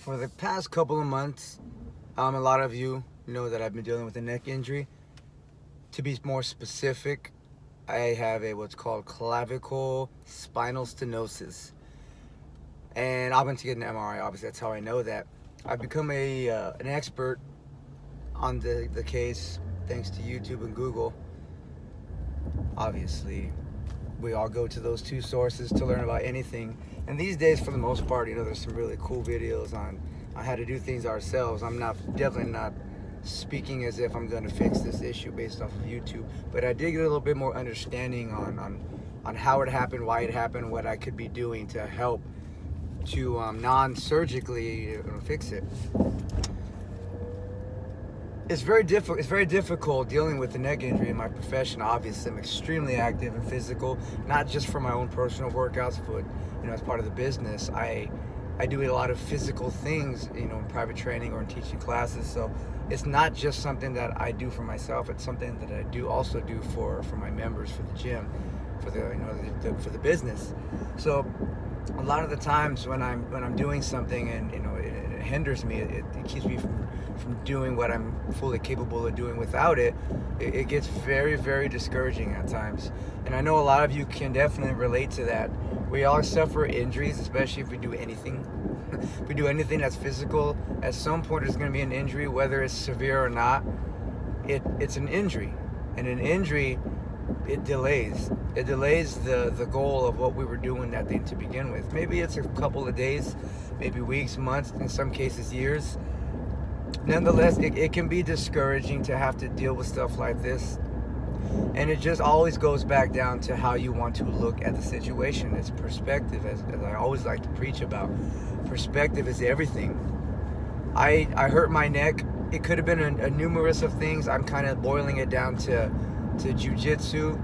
For the past couple of months, a lot of you know that I've been dealing with a neck injury. To be more specific, I have a what's called clavicle spinal stenosis, and I went to get an MRI. Obviously, that's how I know that. I've become an expert on the case thanks to YouTube and Google. Obviously, we all go to those two sources to learn about anything. And these days, for the most part, there's some really cool videos on how to do things ourselves. I'm definitely not speaking as if I'm going to fix this issue based off of YouTube, but I did get a little bit more understanding on how it happened, why it happened, what I could be doing to help to non-surgically fix it. It's very difficult. It's very difficult dealing with the neck injury in my profession. Obviously, I'm extremely active and physical, not just for my own personal workouts, but as part of the business, I do a lot of physical things, in private training or in teaching classes. So it's not just something that I do for myself. It's something that I also do for my members, for the gym, for for the business. So a lot of the times when I'm doing something and it hinders me, it keeps me from doing what I'm fully capable of doing without it. It gets very, very discouraging at times, and I know a lot of you can definitely relate to that. We all suffer injuries, especially if we do anything. If we do anything that's physical, at some point there's going to be an injury, whether it's severe or not. It's an injury, and an injury, it delays the goal of what we were doing that day to begin with. Maybe it's a couple of days, maybe weeks, months, in some cases years. Nonetheless, it can be discouraging to have to deal with stuff like this, and it just always goes back down to how you want to look at the situation. It's perspective, as I always like to preach about. Perspective is everything. I hurt my neck. It could have been a numerous of things. I'm kind of boiling it down to jiu-jitsu,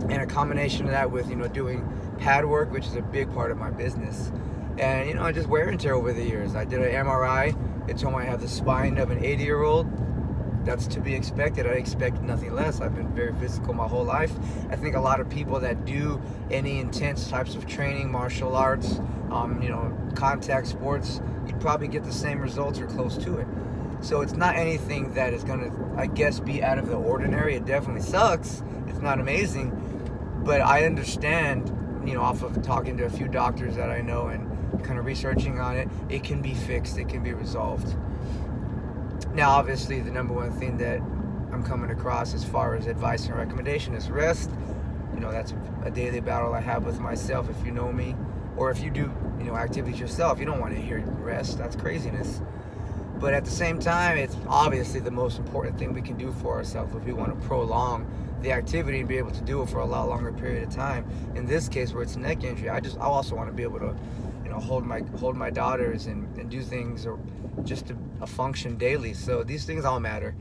and a combination of that with doing pad work, which is a big part of my business, and just wear and tear over the years. I did an MRI. It told me I have the spine of an 80-year-old. That's to be expected. I expect nothing less. I've been very physical my whole life. I think a lot of people that do any intense types of training, martial arts, contact sports, you'd probably get the same results or close to it. So it's not anything that is going to, I guess, be out of the ordinary. It definitely sucks. It's not amazing. But I understand, off of talking to a few doctors that I know and kind of researching on it, it can be fixed. It can be resolved. Now, obviously, the number one thing that I'm coming across as far as advice and recommendation is rest. That's a daily battle I have with myself. If you know me, or if you do, activities yourself, you don't want to hear rest. That's craziness. But at the same time, it's obviously the most important thing we can do for ourselves if we want to prolong the activity and be able to do it for a lot longer period of time. In this case, where it's a neck injury, I also want to be able to, hold my daughters and do things, or just to function daily. So these things all matter.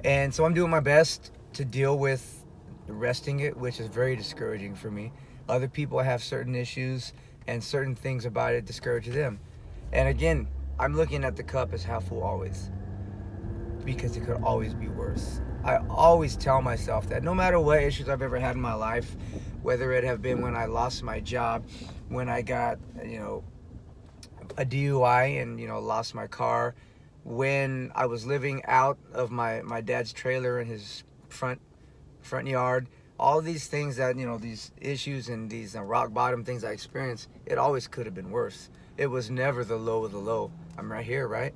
And so I'm doing my best to deal with resting it, which is very discouraging for me. Other people have certain issues, and certain things about it discourage them. And again, I'm looking at the cup as half full always, because it could always be worse. I always tell myself that no matter what issues I've ever had in my life, whether it have been when I lost my job, when I got, a DUI and, lost my car, when I was living out of my dad's trailer in his front yard, all these things that, these issues and these rock bottom things I experienced, it always could have been worse. It was never the low of the low. I'm right here, right?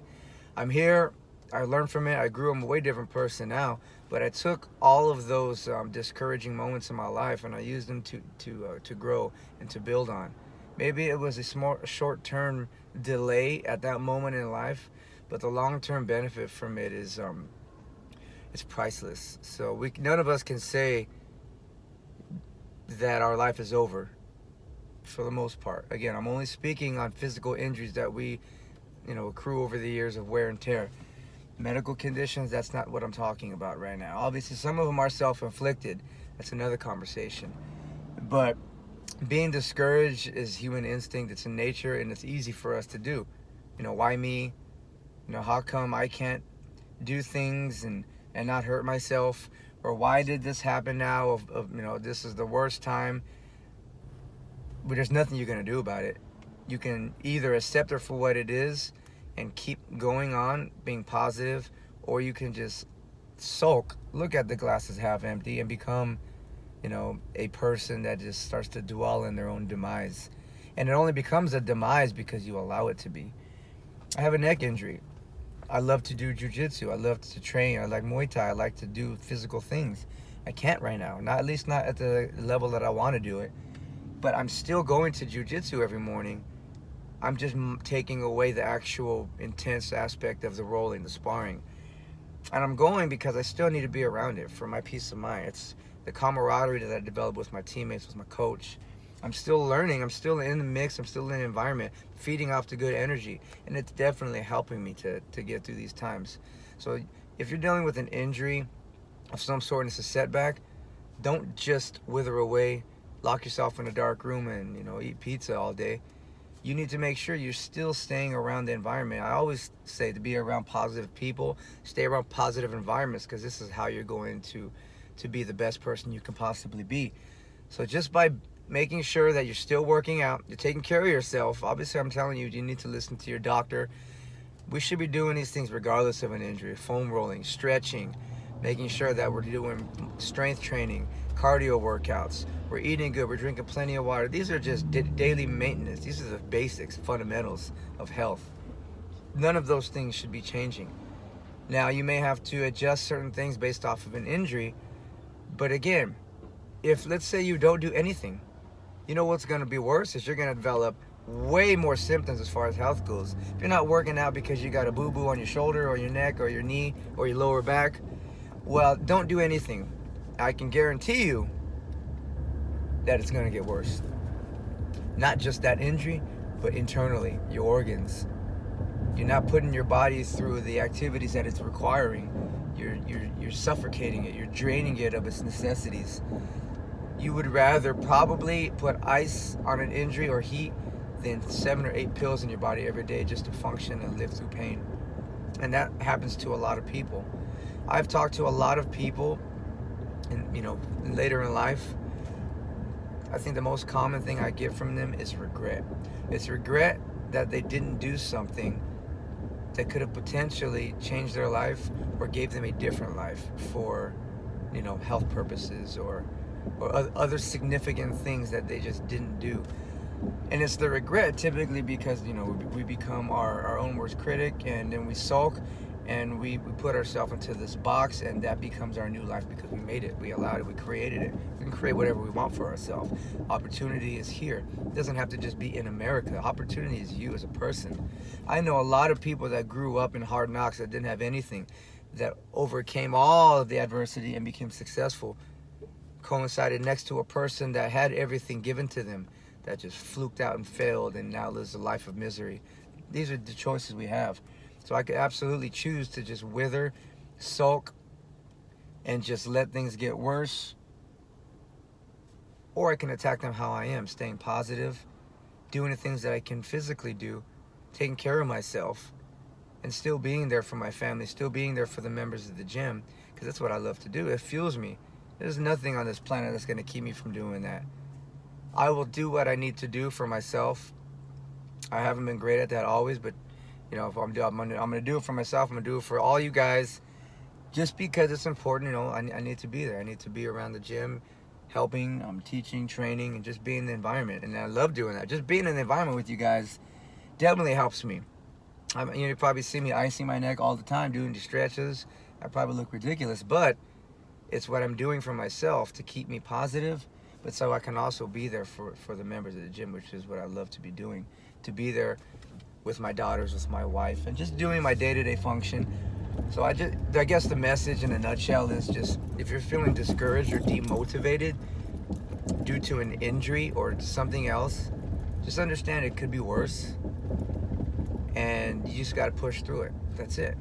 I'm here. I learned from it. I grew. I'm a way different person now. But I took all of those discouraging moments in my life, and I used them to grow and to build on. Maybe it was a short-term delay at that moment in life, but the long-term benefit from it is it's priceless. So none of us can say that our life is over, for the most part. Again, I'm only speaking on physical injuries that we, accrue over the years of wear and tear. Medical conditions, that's not what I'm talking about right now. Obviously, some of them are self-inflicted. That's another conversation. But being discouraged is human instinct. It's in nature, and it's easy for us to do. Why me? How come I can't do things and not hurt myself? Or why did this happen now? This is the worst time. But there's nothing you're going to do about it. You can either accept it for what it is and keep going on being positive, or you can just sulk, look at the glass as half empty, and become, a person that just starts to dwell in their own demise. And it only becomes a demise because you allow it to be. I have a neck injury. I love to do jujitsu. I love to train. I like Muay Thai. I like to do physical things. I can't right now. Not at least not at the level that I want to do it. But I'm still going to jujitsu every morning. I'm just taking away the actual intense aspect of the rolling, the sparring. And I'm going because I still need to be around it for my peace of mind. It's the camaraderie that I developed with my teammates, with my coach. I'm still learning. I'm still in the mix. I'm still in the environment, feeding off the good energy. And it's definitely helping me to get through these times. So if you're dealing with an injury of some sort and it's a setback, don't just wither away, lock yourself in a dark room and, eat pizza all day. You need to make sure you're still staying around the environment. I always say to be around positive people, stay around positive environments, because this is how you're going to be the best person you can possibly be. So just by making sure that you're still working out, you're taking care of yourself. Obviously, I'm telling you, you need to listen to your doctor. We should be doing these things regardless of an injury. Foam rolling, stretching, making sure that we're doing strength training, cardio workouts. We're eating good. We're drinking plenty of water. These are just daily maintenance. These are the basics, fundamentals of health. None of those things should be changing. Now, you may have to adjust certain things based off of an injury. But again, if let's say you don't do anything, you know what's going to be worse is you're going to develop way more symptoms as far as health goes. If you're not working out because you got a boo-boo on your shoulder or your neck or your knee or your lower back, well, don't do anything. I can guarantee you that it's going to get worse. Not just that injury, but internally, your organs. You're not putting your body through the activities that it's requiring. You're suffocating it. You're draining it of its necessities. You would rather probably put ice on an injury or heat than 7 or 8 pills in your body every day just to function and live through pain. And that happens to a lot of people. I've talked to a lot of people, and later in life, I think the most common thing I get from them is regret. It's regret that they didn't do something that could have potentially changed their life or gave them a different life for, health purposes or other significant things that they just didn't do. And it's the regret typically because, we become our own worst critic, and then we sulk and we put ourselves into this box, and that becomes our new life because we made it, we allowed it, we created it. We can create whatever we want for ourselves. Opportunity is here. It doesn't have to just be in America. Opportunity is you as a person. I know a lot of people that grew up in hard knocks that didn't have anything, that overcame all of the adversity and became successful, coincided next to a person that had everything given to them, that just fluked out and failed and now lives a life of misery. These are the choices we have. So I could absolutely choose to just wither, sulk, and just let things get worse. Or I can attack them how I am, staying positive, doing the things that I can physically do, taking care of myself, and still being there for my family, still being there for the members of the gym, because that's what I love to do. It fuels me. There's nothing on this planet that's going to keep me from doing that. I will do what I need to do for myself. I haven't been great at that always, but if I'm going to do it for myself. I'm going to do it for all you guys, just because it's important. I need to be there. I need to be around the gym, helping, teaching, training, and just being in the environment. And I love doing that. Just being in the environment with you guys definitely helps me. You probably see me icing my neck all the time, doing the stretches. I probably look ridiculous, but it's what I'm doing for myself to keep me positive, but so I can also be there for the members of the gym, which is what I love to be doing. To be there with my daughters, with my wife, and just doing my day-to-day function. So I guess the message in a nutshell is just, if you're feeling discouraged or demotivated due to an injury or something else, just understand it could be worse, and you just got to push through it. That's it.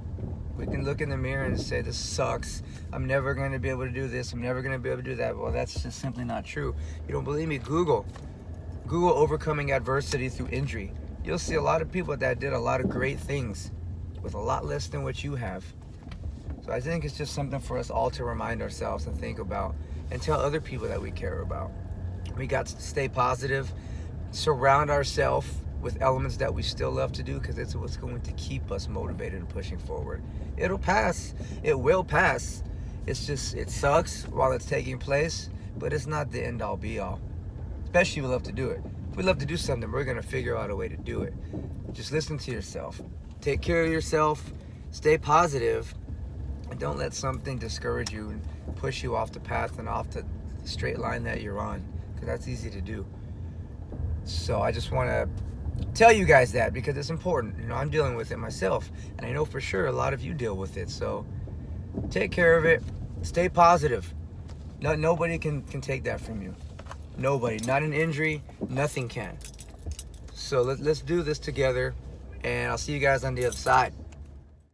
We can look in the mirror and say, this sucks, I'm never going to be able to do this, I'm never going to be able to do that. Well, that's just simply not true. You don't believe me? Google overcoming adversity through injury. You'll see a lot of people that did a lot of great things with a lot less than what you have. So I think it's just something for us all to remind ourselves and think about, and tell other people that we care about. We got to stay positive, surround ourselves with elements that we still love to do, because it's what's going to keep us motivated and pushing forward. It'll pass. It will pass. It's just, it sucks while it's taking place, but it's not the end all be all. Especially if we love to do it. If we love to do something, we're going to figure out a way to do it. Just listen to yourself. Take care of yourself. Stay positive. And don't let something discourage you and push you off the path and off the straight line that you're on, because that's easy to do. So I just want to tell you guys that, because it's important. You know, I'm dealing with it myself, and I know for sure a lot of you deal with it. So take care of it. Stay positive. Nobody can take that from you. Nobody. Not an injury. Nothing can. So let's do this together, and I'll see you guys on the other side.